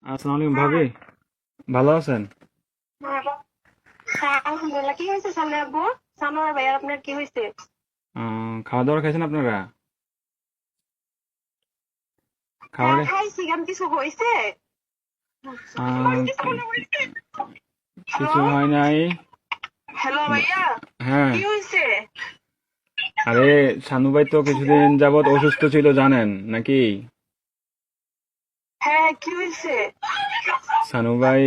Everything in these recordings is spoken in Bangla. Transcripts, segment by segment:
আসসালামু আলাইকুম ভাবি, ভালো আছেন? হ্যাঁ, আলহামদুলিল্লাহ। কি হয়েছে সামনে আব্বু? সানোয়ার ভাই আপনার কি হয়েছে? খাওয়া দাওয়া খাইছেন আপনারা? হ্যাঁ খাবারে খাইছি, কেন কিছু হয়েছে? কি- হ্যালো, কিছু হয় নাই। হ্যালো ভাইয়া, হ্যাঁ, কি হয়েছে? আরে শানু ভাই তো কিছুদিন যাবত অসুস্থ ছিল জানেন নাকি? হ্যাঁ কি হয়েছে? শানু ভাই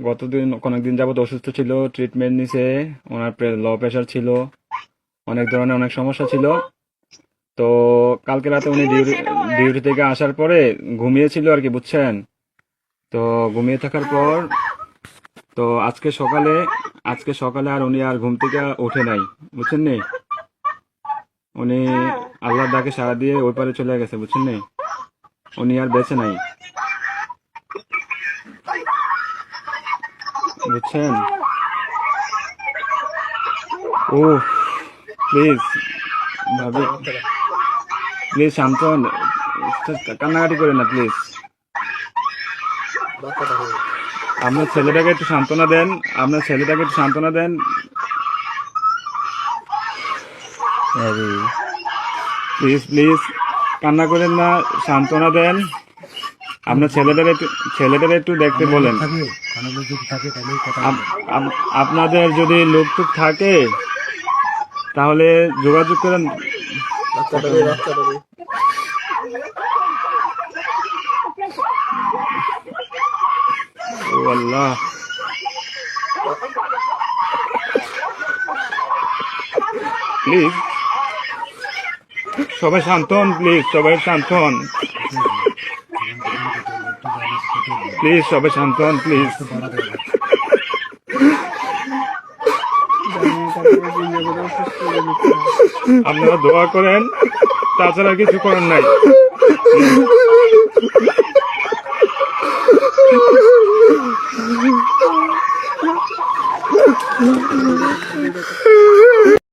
কয়েকদিন যাবত অসুস্থ ছিল, ট্রিটমেন্ট নিছে। ওনার লো প্রেশার ছিল, অনেক ধরনের অনেক সমস্যা ছিল। তো কালকে রাতে কি উনি হয়েছে এটা বলেন। ডিউটি থেকে আসার পরে ঘুমিয়েছিল আর কি, বুঝছেন? তো ঘুমিয়ে থাকার হ্যাঁ পর তো আজকে সকালে আর উনি আর ঘুম থেকে ওঠে নাই, বুঝছেন নি? উনি হ্যাঁ। আল্লাহর ডাকে সাড়া দিয়ে ওই পারে চলে গেছে, বুঝছেন নি? উনি আর বেঁচে নাই, বুঝছেন? ও প্লিজ ভাবি, প্লিজ শান্ত হন, কান্নাকাটি করেন না প্লিজ। আপনার ছেলেটাকে একটু সান্ত্বনা দেন, আপনার ছেলেটাকে একটু সান্ত্বনা দেন। প্লিজ প্লিজ কান্না করেন না, সান্ত্বনা দেন। আপনার ছেলেটারে একটু দেখতে বলেন। আপনাদের যদি লোক টুক থাকে তাহলে যোগাযোগ করেন। ও আল্লাহ, প্লিজ সবাই শান্ত হন, প্লিজ সবাই শান্ত হন, প্লিজ সবাই শান্ত হন, প্লিজ। আপনারা দোয়া করেন, তাছাড়া কিছু করার নাই।